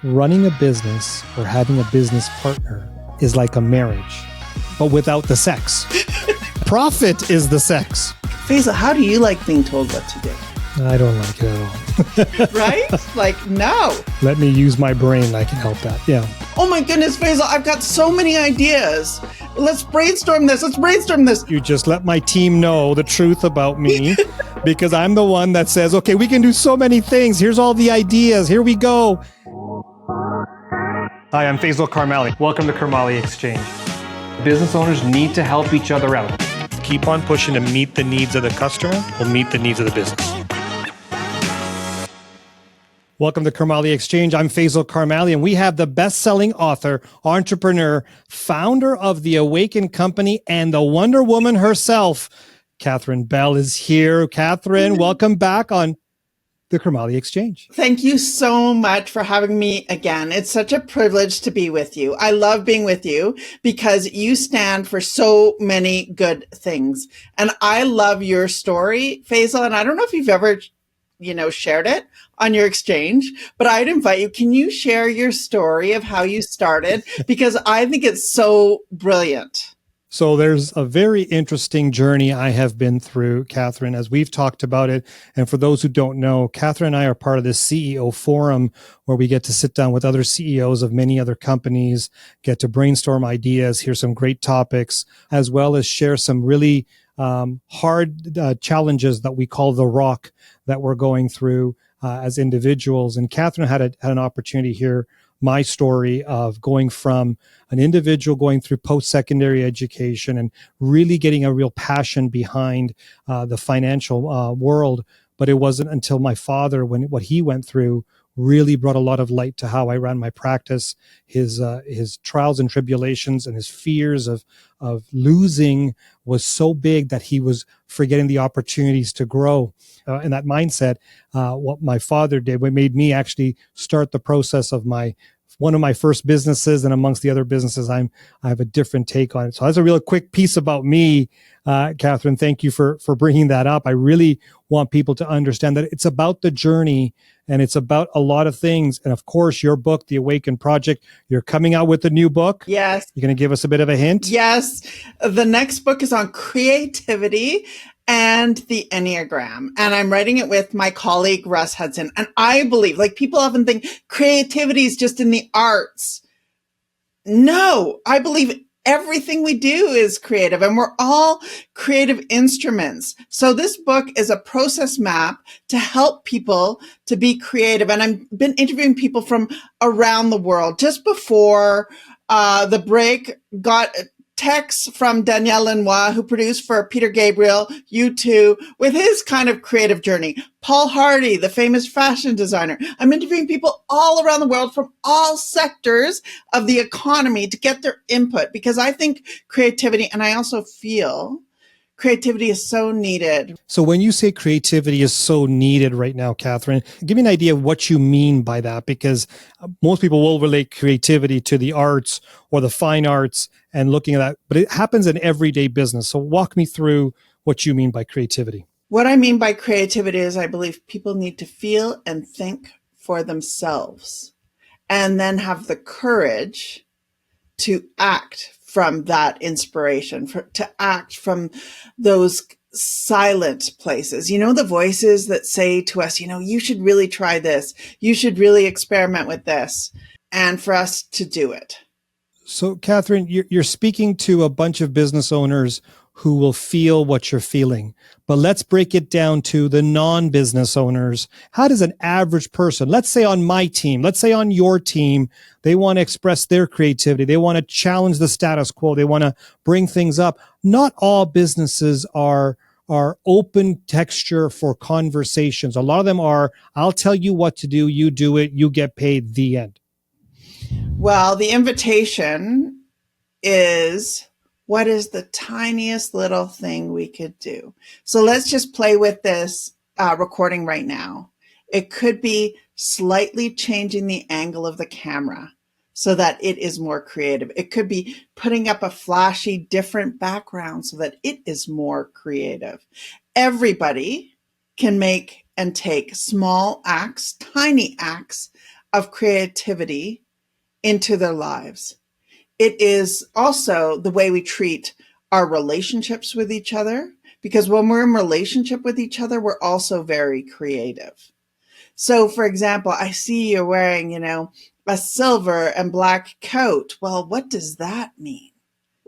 Running a business or having a business partner is like a marriage, but without the sex. Profit is the sex. Faisal, how do you like being told what to do? I don't like it at all. Right? Like, no. Let me use my brain. I can help that. Yeah. Oh my goodness, Faisal, I've got so many ideas. Let's brainstorm this. You just let my team know the truth about me because I'm the one that says, okay, we can do so many things. Here's all the ideas. Here we go. Hi, I'm Faisal Karmali. Welcome to Karmali Exchange. Business owners need to help each other out. Keep on pushing to meet the needs of the customer will meet the needs of the business. Welcome to Karmali Exchange. I'm Faisal Karmali, and we have the best-selling author, entrepreneur, founder of the Awaken Company, and the Wonder Woman herself. Catherine Bell is here. Catherine, welcome back on the Karmali Exchange. Thank you so much for having me again. It's such a privilege to be with you. I love being with you because you stand for so many good things. And I love your story, Faisal. And I don't know if you've ever, shared it on your exchange, but I'd invite you. Can you share your story of how you started? Because I think it's so brilliant. So there's a very interesting journey I have been through, Catherine, as we've talked about it. And for those who don't know, Catherine and I are part of this CEO forum where we get to sit down with other CEOs of many other companies, get to brainstorm ideas, hear some great topics, as well as share some really hard challenges that we call the rock that we're going through as individuals. And Catherine had an opportunity here, my story of going from an individual going through post-secondary education and really getting a real passion behind the financial world. But it wasn't until my father, when what he went through really brought a lot of light to how I ran my practice, his trials and tribulations and his fears of losing was so big that he was forgetting the opportunities to grow. And that mindset, what my father did, what made me actually start the process of one of my first businesses, and amongst the other businesses, I have a different take on it. So that's a real quick piece about me, Catherine. Thank you for bringing that up. I really want people to understand that it's about the journey and it's about a lot of things. And of course, your book, The Awaken Project, you're coming out with a new book. Yes. You're going to give us a bit of a hint? Yes. The next book is on creativity and the Enneagram. And I'm writing it with my colleague, Russ Hudson. And I believe, like, people often think creativity is just in the arts. No, I believe everything we do is creative, and we're all creative instruments. So this book is a process map to help people to be creative. And I've been interviewing people from around the world. Just before the break, got texts from Daniel Lenoir, who produced for Peter Gabriel, U2, with his kind of creative journey. Paul Hardy, the famous fashion designer. I'm interviewing people all around the world from all sectors of the economy to get their input, because I think creativity, and I also feel creativity is so needed. So when you say creativity is so needed right now, Catherine, give me an idea of what you mean by that, because most people will relate creativity to the arts or the fine arts and looking at that, but it happens in everyday business. So walk me through what you mean by creativity. What I mean by creativity is I believe people need to feel and think for themselves and then have the courage to act from that inspiration, to act from those silent places. The voices that say to us, you should really try this. You should really experiment with this. And for us to do it. So, Catherine, you're speaking to a bunch of business owners who will feel what you're feeling. But let's break it down to the non-business owners. How does an average person, let's say on my team, let's say on your team, they want to express their creativity. They want to challenge the status quo. They want to bring things up. Not all businesses are open texture for conversations. A lot of them are, I'll tell you what to do. You do it. You get paid. The end. Well, the invitation is, what is the tiniest little thing we could do? So let's just play with this recording right now. It could be slightly changing the angle of the camera so that it is more creative. It could be putting up a flashy, different background so that it is more creative. Everybody can make and take small acts, tiny acts of creativity into their lives. It is also the way we treat our relationships with each other, because when we're in relationship with each other, we're also very creative. So, for example, I see you're wearing, a silver and black coat. Well, what does that mean?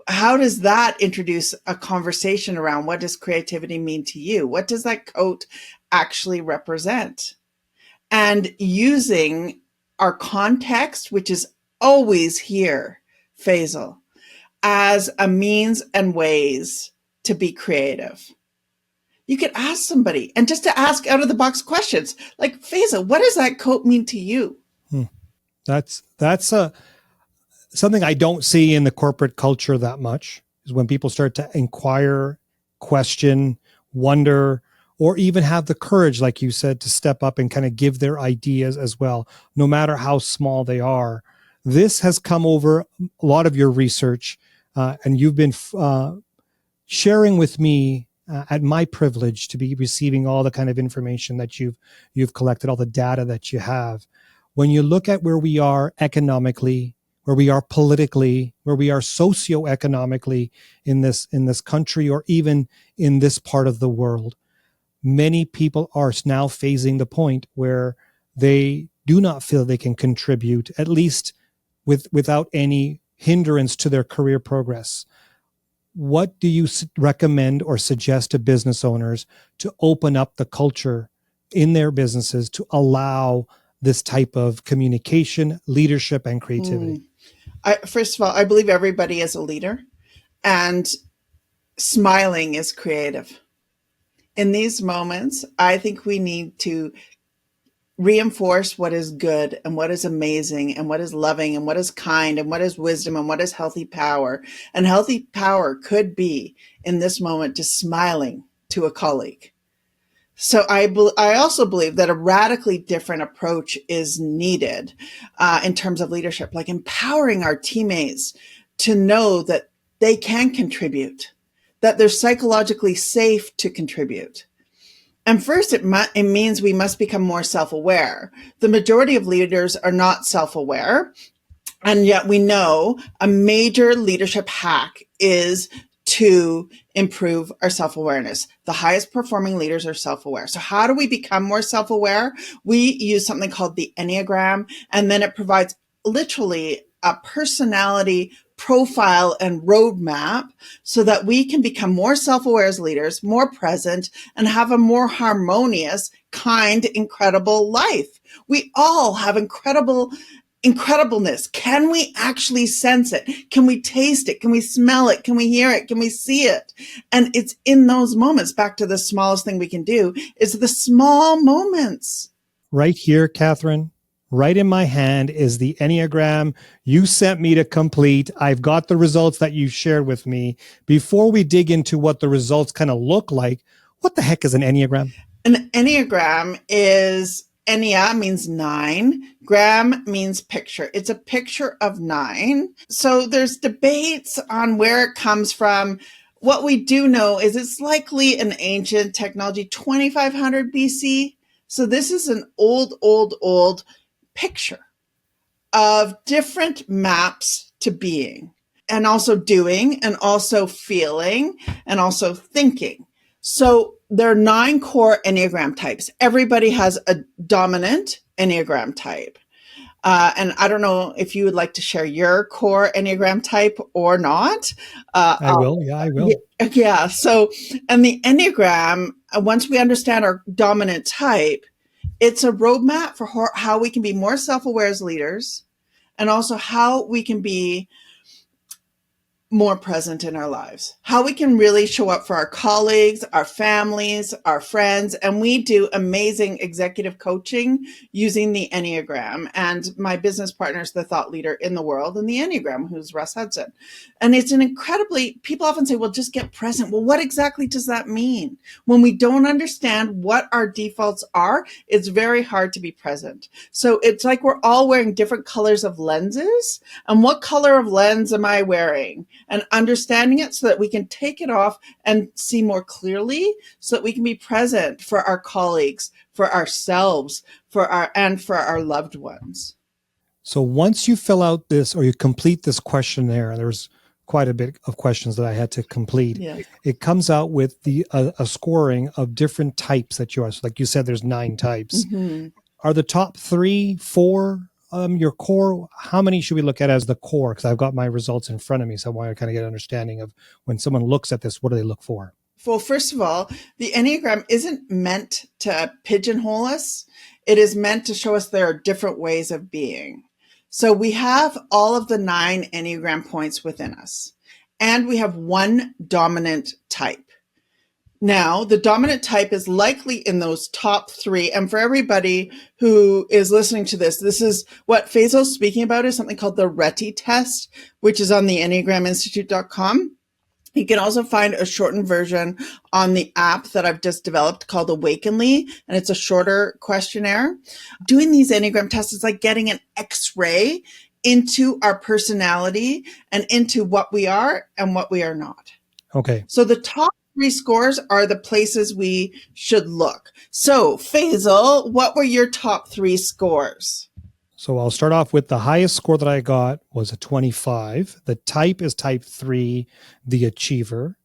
How does that introduce a conversation around what does creativity mean to you? What does that coat actually represent? And using our context, which is always here, Faisal, as a means and ways to be creative. You could ask somebody, and just to ask out of the box questions like, Faisal, what does that coat mean to you? That's something I don't see in the corporate culture that much, is when people start to inquire, question, wonder, or even have the courage, like you said, to step up and kind of give their ideas as well, no matter how small they are. This has come over a lot of your research, and you've been sharing with me at my privilege to be receiving all the kind of information that you've collected, all the data that you have. When you look at where we are economically, where we are politically, where we are socioeconomically in this country, or even in this part of the world, many people are now phasing the point where they do not feel they can contribute, at least without any hindrance to their career progress. What do you recommend or suggest to business owners to open up the culture in their businesses to allow this type of communication, leadership, and creativity? First of all, I believe everybody is a leader, and smiling is creative. In these moments, I think we need to reinforce what is good and what is amazing and what is loving and what is kind and what is wisdom and what is healthy power. And healthy power could be, in this moment, just smiling to a colleague. So I also believe that a radically different approach is needed in terms of leadership, like empowering our teammates to know that they can contribute, that they're psychologically safe to contribute. And first, it means we must become more self-aware. The majority of leaders are not self-aware, and yet we know a major leadership hack is to improve our self-awareness. The highest performing leaders are self-aware. So how do we become more self-aware? We use something called the Enneagram, and then it provides literally a personality profile and roadmap so that we can become more self-aware as leaders, more present, and have a more harmonious, kind, incredible life. We all have incredibleness. Can we actually sense it? Can we taste it? Can we smell it? Can we hear it? Can we see it? And it's in those moments, back to the smallest thing we can do, is the small moments. Right here, Catherine, right in my hand is the Enneagram you sent me to complete. I've got the results that you shared with me. Before we dig into what the results kind of look like, what the heck is an Enneagram? An Enneagram is, Ennea means 9, gram means picture. It's a picture of 9. So there's debates on where it comes from. What we do know is it's likely an ancient technology, 2500 BC. So this is an old picture of different maps to being, and also doing, and also feeling, and also thinking. So there are 9 core Enneagram types. Everybody has a dominant Enneagram type. And I don't know if you would like to share your core Enneagram type or not. I will. Yeah, I will. Yeah. So, and the Enneagram, once we understand our dominant type, it's a roadmap for how we can be more self-aware as leaders, and also how we can be more present in our lives, how we can really show up for our colleagues, our families, our friends. And we do amazing executive coaching using the Enneagram. And my business partner is the thought leader in the world in the Enneagram, who's Russ Hudson. And it's an incredibly, people often say, well, just get present. Well, what exactly does that mean? When we don't understand what our defaults are, it's very hard to be present. So it's like we're all wearing different colors of lenses. And what color of lens am I wearing? And understanding it so that we can take it off and see more clearly, so that we can be present for our colleagues, for ourselves, for our loved ones. So once you fill out this or you complete this questionnaire, there's quite a bit of questions that I had to complete. Yeah. It comes out with the a scoring of different types that you are. So like you said, there's 9 types. Mm-hmm. Are the top 3, 4 your core? How many should we look at as the core? Because I've got my results in front of me, so I want to kind of get an understanding of when someone looks at this, what do they look for? Well, first of all, the Enneagram isn't meant to pigeonhole us. It is meant to show us there are different ways of being. So we have all of the 9 Enneagram points within us, and we have one dominant type. Now, the dominant type is likely in those top 3. And for everybody who is listening to this, this is what Faisal's speaking about is something called the RETI test, which is on the EnneagramInstitute.com. You can also find a shortened version on the app that I've just developed called Awakenly, and it's a shorter questionnaire. Doing these Enneagram tests is like getting an X-ray into our personality and into what we are and what we are not. Okay. So the top 3 scores are the places we should look. So, Faisal, what were your top 3 scores? So I'll start off with the highest score that I got was a 25. The type is type 3, the achiever.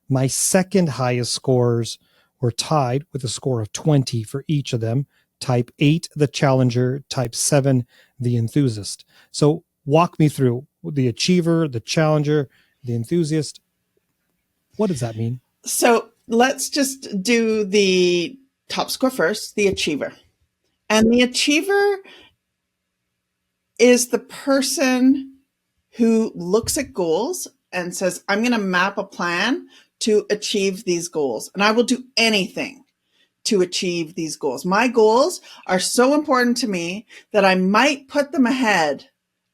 My second highest scores were tied with a score of 20 for each of them. Type 8, the challenger. Type 7, the enthusiast. So walk me through the achiever, the challenger, the enthusiast. What does that mean? So let's just do the top score first, the achiever. And the achiever is the person who looks at goals and says, I'm going to map a plan to achieve these goals. And I will do anything to achieve these goals. My goals are so important to me that I might put them ahead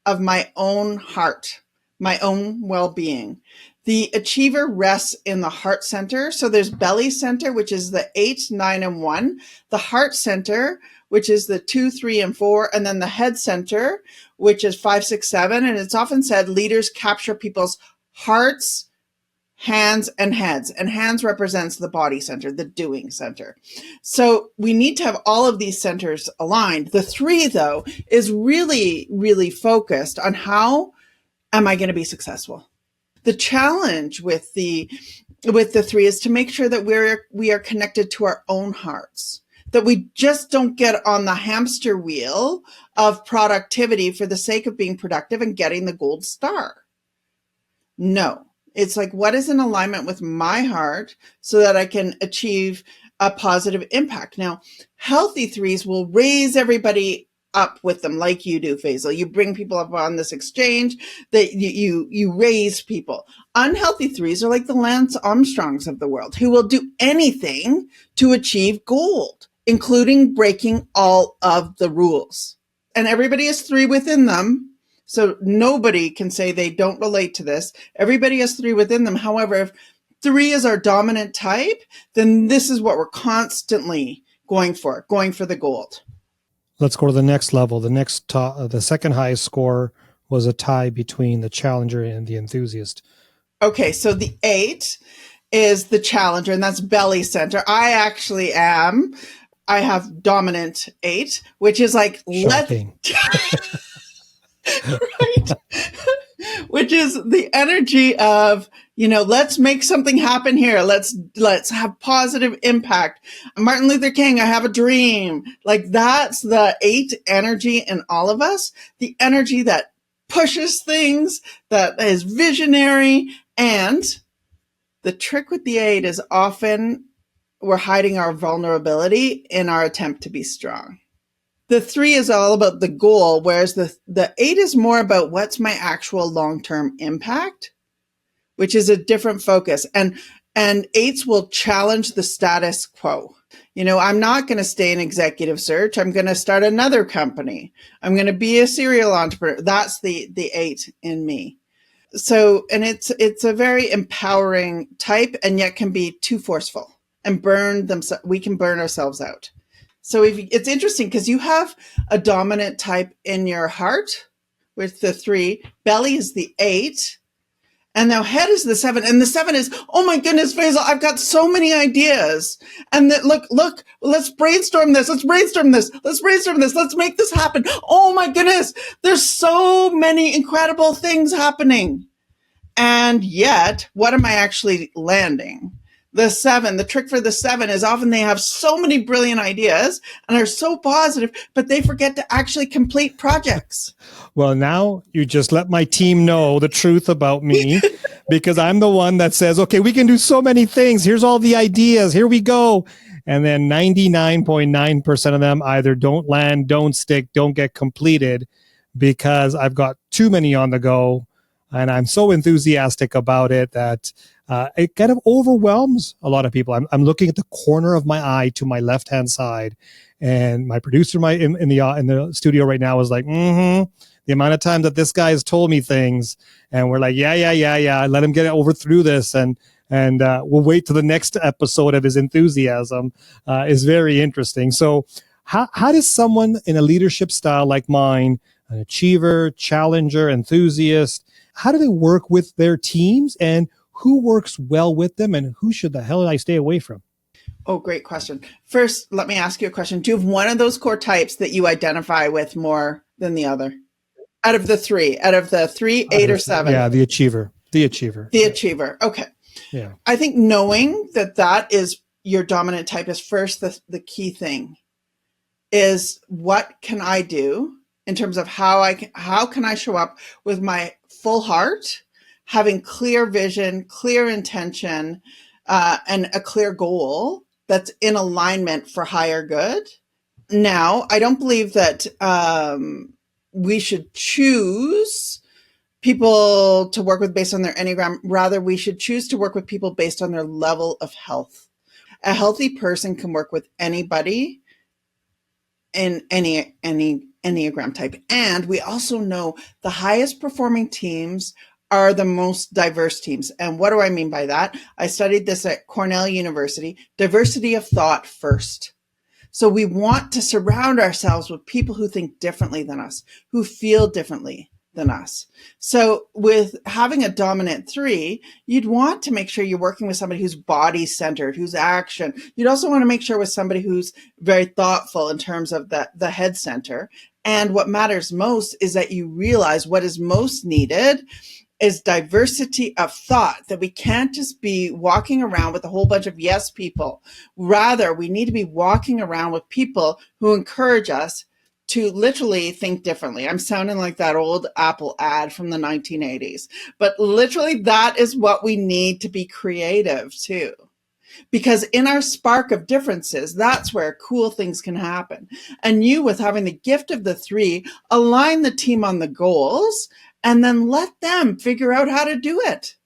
of my own heart, my own well-being. The achiever rests in the heart center. So there's belly center, which is the 8, 9, and 1. The heart center, which is the 2, 3, and 4. And then the head center, which is 5, 6, 7. And it's often said leaders capture people's hearts, hands, and heads. And hands represents the body center, the doing center. So we need to have all of these centers aligned. The 3, though, is really, really focused on how am I going to be successful? The challenge with the 3 is to make sure that we are connected to our own hearts, that we just don't get on the hamster wheel of productivity for the sake of being productive and getting the gold star. No, it's like, what is in alignment with my heart so that I can achieve a positive impact? Now, healthy 3s will raise everybody up with them like you do, Faisal. You bring people up on this exchange, that you raise people. Unhealthy 3s are like the Lance Armstrongs of the world, who will do anything to achieve gold, including breaking all of the rules. And everybody has 3 within them, so nobody can say they don't relate to this. Everybody has 3 within them. However, if 3 is our dominant type, then this is what we're constantly going for the gold. Let's go to the next level. The second highest score was a tie between the challenger and the enthusiast. Okay, so the 8 is the challenger, and that's belly center. I have dominant 8, which is like, shocking. Right? Which is the energy of, let's make something happen here. Let's have positive impact. Martin Luther King, I have a dream. Like, that's the 8 energy in all of us. The energy that pushes things, that is visionary. And the trick with the 8 is often we're hiding our vulnerability in our attempt to be strong. The 3 is all about the goal, whereas the 8 is more about what's my actual long-term impact, which is a different focus. And 8s will challenge the status quo. I'm not going to stay in executive search. I'm going to start another company. I'm going to be a serial entrepreneur. That's the 8 in me. So, and it's a very empowering type, and yet can be too forceful and we can burn ourselves out. So it's interesting because you have a dominant type in your heart with the 3. Belly is the 8, And now head is the 7. And the 7 is, oh my goodness, Faisal, I've got so many ideas. And that, look, let's brainstorm this. Let's brainstorm this. Let's brainstorm this. Let's make this happen. Oh my goodness. There's so many incredible things happening. And yet, what am I actually landing? The 7, the trick for the 7 is often they have so many brilliant ideas and are so positive, but they forget to actually complete projects. Well, now you just let my team know the truth about me because I'm the one that says, okay, we can do so many things. Here's all the ideas. Here we go. And then 99.9% of them either don't land, don't stick, don't get completed because I've got too many on the go. And I'm so enthusiastic about it that it kind of overwhelms a lot of people. I'm looking at the corner of my eye to my left-hand side, and my producer in the studio right now is like, the amount of time that this guy has told me things, and we're like, yeah, let him get over through this, and we'll wait till the next episode of his enthusiasm is very interesting. So how does someone in a leadership style like mine, an achiever, challenger, enthusiast, how do they work with their teams, and who works well with them, and who should the hell I stay away from? Oh, great question. First, let me ask you a question. Do you have one of those core types that you identify with more than the other? Out of the 3, 8 or 7? Yeah, the achiever. The achiever. The achiever. Okay. Yeah. I think knowing that is your dominant type is first the key thing. Is what can I do in terms of how can I show up with my full heart, having clear vision, clear intention, and a clear goal that's in alignment for higher good. Now, I don't believe that we should choose people to work with based on their Enneagram. Rather, we should choose to work with people based on their level of health. A healthy person can work with anybody in any Enneagram type. And we also know the highest performing teams are the most diverse teams. And what do I mean by that? I studied this at Cornell University. Diversity of thought first. So we want to surround ourselves with people who think differently than us, who feel differently than us. So with having a dominant 3, you'd want to make sure you're working with somebody who's body centered, who's action. You'd also want to make sure with somebody who's very thoughtful in terms of the head center. And what matters most is that you realize what is most needed is diversity of thought, that we can't just be walking around with a whole bunch of yes people. Rather, we need to be walking around with people who encourage us to literally think differently. I'm sounding like that old Apple ad from the 1980s, but literally that is what we need to be creative too. Because in our spark of differences, that's where cool things can happen. And you, with having the gift of the 3, align the team on the goals and then let them figure out how to do it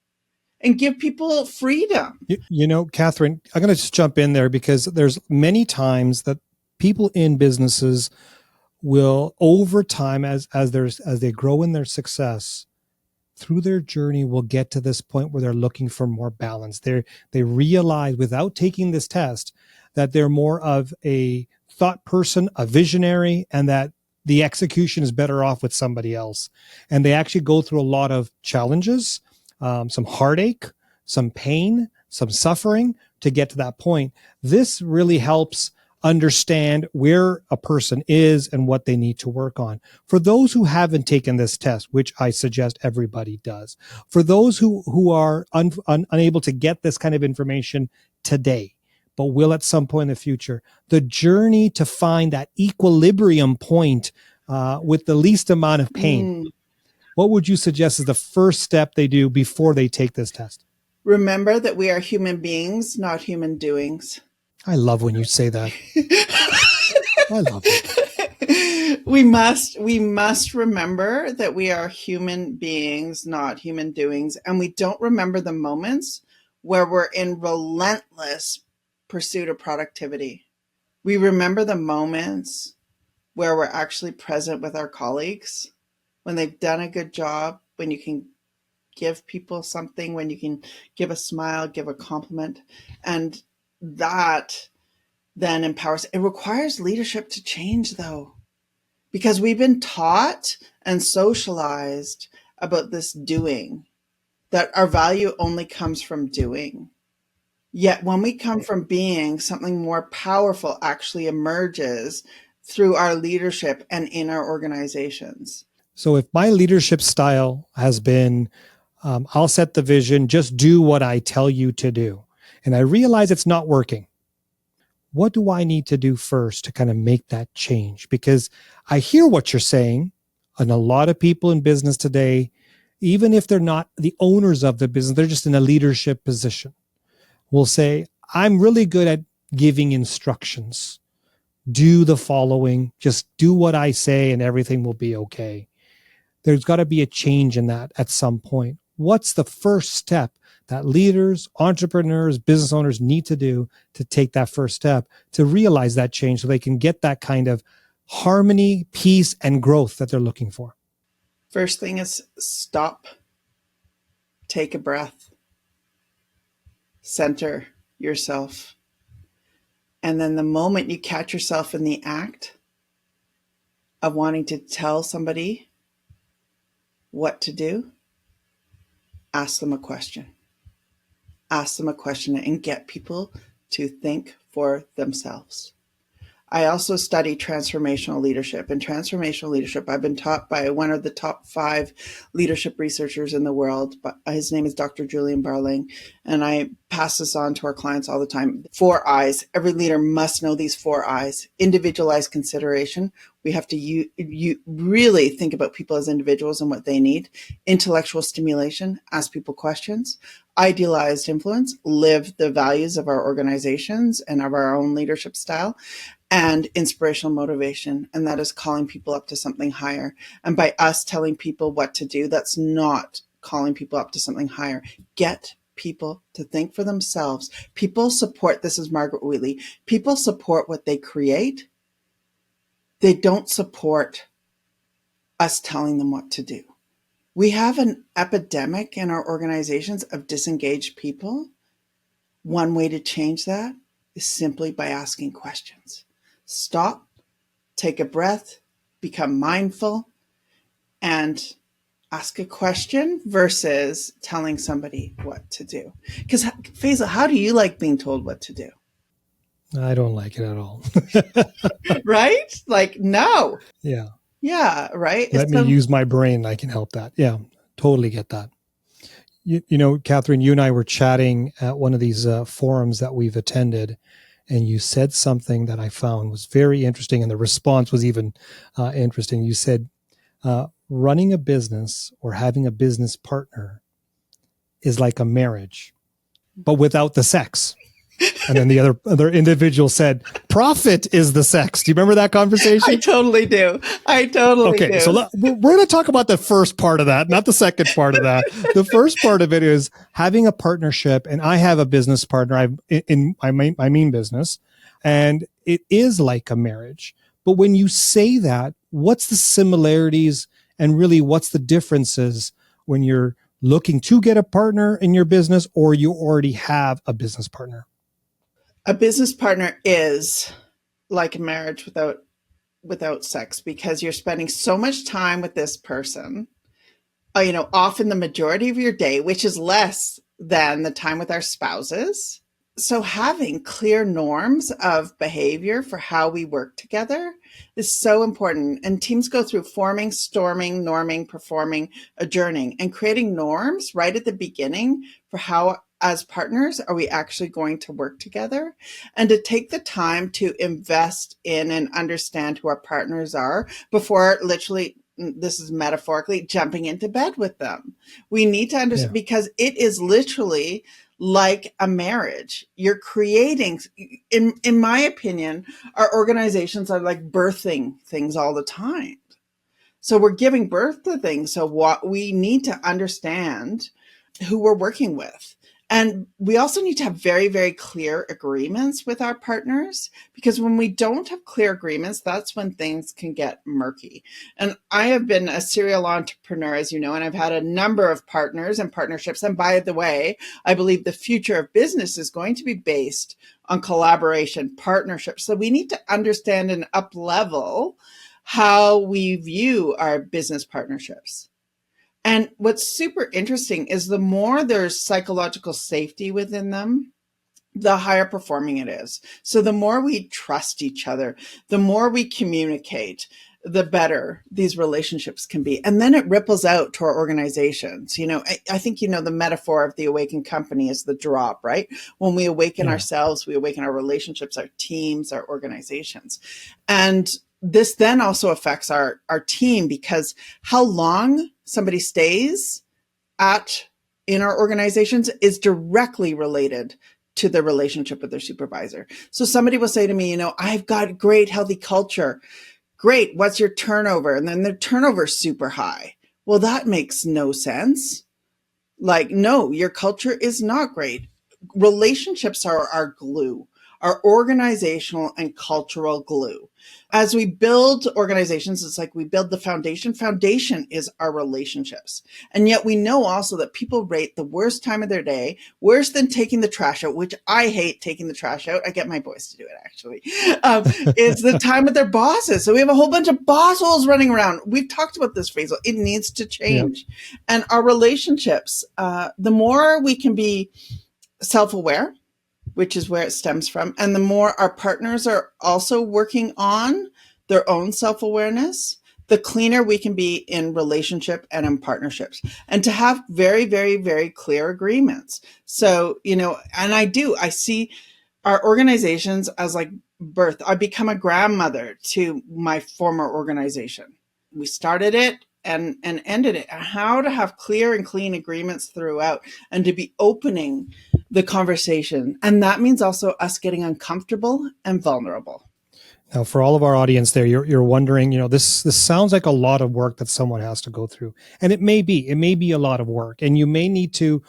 and give people freedom. You know, Catherine, I'm going to just jump in there because there's many times that people in businesses will, over time, as they grow in their success, through their journey, will get to this point where they're looking for more balance. They realize without taking this test that they're more of a thought person, a visionary, and that the execution is better off with somebody else. And they actually go through a lot of challenges, some heartache, some pain, some suffering to get to that point. This really helps understand where a person is and what they need to work on. For those who haven't taken this test, which I suggest everybody does, for those who are unable to get this kind of information today, but will at some point in the future, the journey to find that equilibrium point with the least amount of pain, what would you suggest is the first step they do before they take this test? Remember that we are human beings, not human doings. I love when you say that. I love it. We must remember that we are human beings, not human doings. And we don't remember the moments where we're in relentless pursuit of productivity. We remember the moments where we're actually present with our colleagues, when they've done a good job, when you can give people something, when you can give a smile, give a compliment. And that then empowers. It requires leadership to change, though, because we've been taught and socialized about this doing, that our value only comes from doing. Yet when we come from being, something more powerful actually emerges through our leadership and in our organizations. So if my leadership style has been, I'll set the vision, just do what I tell you to do, and I realize it's not working, what do I need to do first to kind of make that change? Because I hear what you're saying, and a lot of people in business today, even if they're not the owners of the business, they're just in a leadership position, will say, I'm really good at giving instructions. Do the following, just do what I say and everything will be okay. There's got to be a change in that at some point. What's the first step that leaders, entrepreneurs, business owners need to do to take that first step to realize that change so they can get that kind of harmony, peace, and growth that they're looking for? First thing is stop, take a breath, center yourself. And then the moment you catch yourself in the act of wanting to tell somebody what to do, ask them a question. Ask them a question and get people to think for themselves. I also study transformational leadership. And transformational leadership, I've been taught by one of the top 5 leadership researchers in the world. But his name is Dr. Julian Barling. And I pass this on to our clients all the time. 4 I's. Every leader must know these 4 I's. Individualized consideration. We have to you really think about people as individuals and what they need. Intellectual stimulation. Ask people questions. Idealized influence. Live the values of our organizations and of our own leadership style. And inspirational motivation, and that is calling people up to something higher. And by us telling people what to do, that's not calling people up to something higher. Get people to think for themselves. People support, this is Margaret Wheatley, people support what they create. They don't support us telling them what to do. We have an epidemic in our organizations of disengaged people. One way to change that is simply by asking questions. Stop, take a breath, become mindful, and ask a question versus telling somebody what to do. Because, Faisal, how do you like being told what to do? I don't like it at all. Right? Like, no. Yeah. Yeah, right? Let me use my brain. I can help that. Yeah, totally get that. You know, Catherine, you and I were chatting at one of these forums that we've attended, and you said something that I found was very interesting, and the response was even interesting. You said, running a business or having a business partner is like a marriage, but without the sex. And then the other individual said, profit is the sex. Do you remember that conversation? I totally do. Okay, so we're going to talk about the first part of that, not the second part of that. The first part of it is having a partnership, and I have a business partner in my main business, and it is like a marriage. But when you say that, what's the similarities and really what's the differences when you're looking to get a partner in your business or you already have a business partner? A business partner is like a marriage without sex, because you're spending so much time with this person, often the majority of your day, which is less than the time with our spouses. So having clear norms of behavior for how we work together is so important. And teams go through forming, storming, norming, performing, adjourning, and creating norms right at the beginning for how, as partners, are we actually going to work together, and to take the time to invest in and understand who our partners are before literally, this is metaphorically, jumping into bed with them. We need to understand, because it is literally like a marriage. You're creating, in my opinion, our organizations are like birthing things all the time. So we're giving birth to things. So what we need to understand who we're working with. And we also need to have very, very clear agreements with our partners, because when we don't have clear agreements, that's when things can get murky. And I have been a serial entrepreneur, as you know, and I've had a number of partners and partnerships. And by the way, I believe the future of business is going to be based on collaboration, partnerships. So we need to understand and up-level how we view our business partnerships. And what's super interesting is the more there's psychological safety within them, the higher performing it is. So the more we trust each other, the more we communicate, the better these relationships can be. And then it ripples out to our organizations. I think, the metaphor of the awakened company is the drop, right? When we awaken ourselves, we awaken our relationships, our teams, our organizations. And this then also affects our team, because how long somebody stays in our organizations is directly related to the relationship with their supervisor. So somebody will say to me, I've got great healthy culture. Great. What's your turnover? And then their turnover is super high. Well, that makes no sense. Like, no, your culture is not great. Relationships are our glue, our organizational and cultural glue. As we build organizations, it's like we build the foundation. Foundation is our relationships. And yet we know also that people rate the worst time of their day, worse than taking the trash out, which I hate taking the trash out. I get my boys to do it, actually. It's the time with their bosses. So we have a whole bunch of boss holes running around. We've talked about this, Faisal. It needs to change. Yeah. And our relationships, the more we can be self-aware, which is where it stems from, and the more our partners are also working on their own self-awareness, the cleaner we can be in relationship and in partnerships, and to have very, very, very clear agreements. So, and I see our organizations as like birth. I become a grandmother to my former organization. We started it and ended it. How to have clear and clean agreements throughout, and to be opening the conversation. And that means also us getting uncomfortable and vulnerable. Now, for all of our audience there, you're wondering, this sounds like a lot of work that someone has to go through. And it may be a lot of work, and you may need to,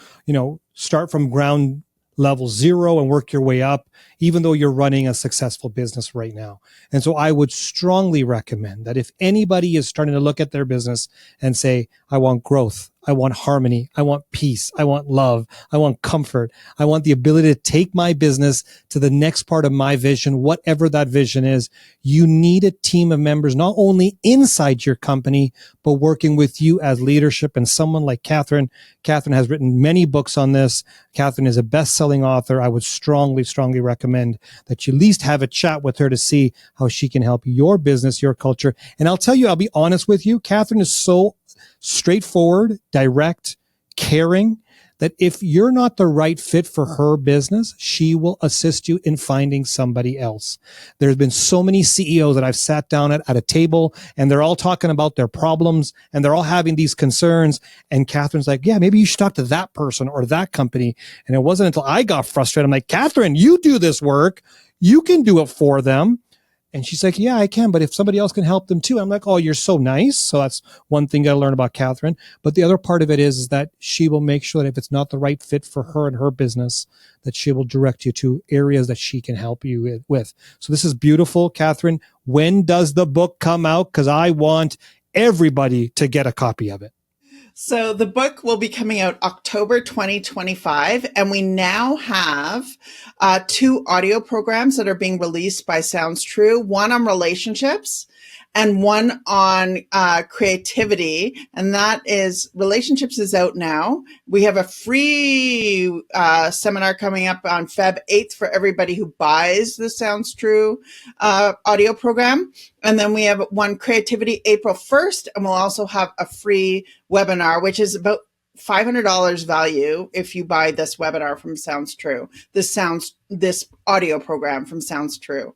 start from ground level zero and work your way up, even though you're running a successful business right now. And so I would strongly recommend that if anybody is starting to look at their business and say, I want growth, I want harmony, I want peace, I want love, I want comfort, I want the ability to take my business to the next part of my vision, whatever that vision is, you need a team of members, not only inside your company, but working with you as leadership. And someone like Catherine has written many books on this. Catherine is a best-selling author. I would strongly, strongly recommend that you at least have a chat with her to see how she can help your business, your culture. And I'll tell you, I'll be honest with you, Catherine is so straightforward, direct, caring, that if you're not the right fit for her business, she will assist you in finding somebody else. There's been so many CEOs that I've sat down at a table, and they're all talking about their problems, and they're all having these concerns. And Catherine's like, yeah, maybe you should talk to that person or that company. And it wasn't until I got frustrated. I'm like, Catherine, you do this work. You can do it for them. And she's like, yeah, I can, but if somebody else can help them too. I'm like, oh, you're so nice. So that's one thing you got to learn about Catherine. But the other part of it is that she will make sure that if it's not the right fit for her and her business, that she will direct you to areas that she can help you with. So this is beautiful, Catherine. When does the book come out? Because I want everybody to get a copy of it. So the book will be coming out October 2025, and we now have 2 audio programs that are being released by Sounds True, one on relationships and one on creativity. And that is, relationships is out now. We have a free seminar coming up on Feb 8th for everybody who buys the Sounds True audio program. And then we have one, creativity, April 1st. And we'll also have a free webinar, which is about $500 value if you buy this webinar from Sounds True, this audio program from Sounds True.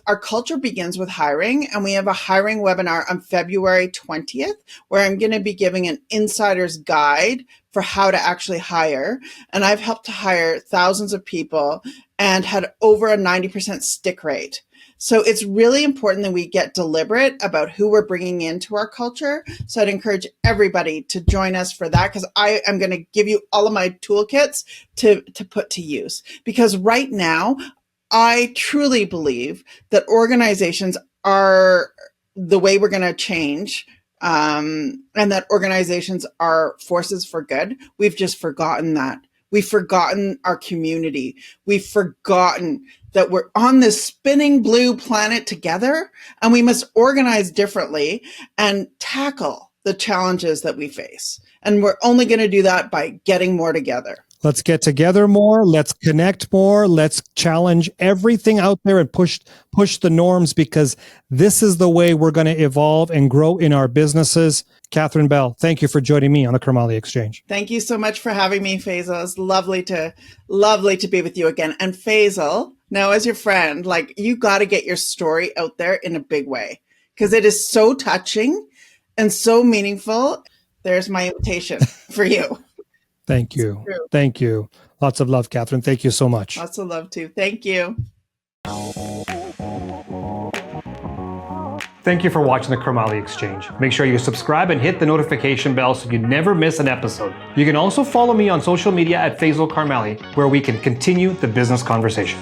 Our culture begins with hiring, and we have a hiring webinar on February 20th, where I'm going to be giving an insider's guide for how to actually hire. And I've helped to hire thousands of people and had over a 90% stick rate. So it's really important that we get deliberate about who we're bringing into our culture. So I'd encourage everybody to join us for that, because I am going to give you all of my toolkits to put to use. Because right now, I truly believe that organizations are the way we're going to change, and that organizations are forces for good. We've just forgotten that. We've forgotten our community. We've forgotten that we're on this spinning blue planet together, and we must organize differently and tackle the challenges that we face. And we're only going to do that by getting more together. Let's get together more. Let's connect more. Let's challenge everything out there and push the norms, because this is the way we're going to evolve and grow in our businesses. Catherine Bell, thank you for joining me on the Karmali Exchange. Thank you so much for having me, Faisal. It's lovely to be with you again. And Faisal, now as your friend, like, you got to get your story out there in a big way, because it is so touching and so meaningful. There's my invitation for you. Thank you. Thank you. Lots of love, Catherine. Thank you so much. Lots of love too. Thank you. Thank you for watching the Karmali Exchange. Make sure you subscribe and hit the notification bell so you never miss an episode. You can also follow me on social media at Faisal Karmali, where we can continue the business conversation.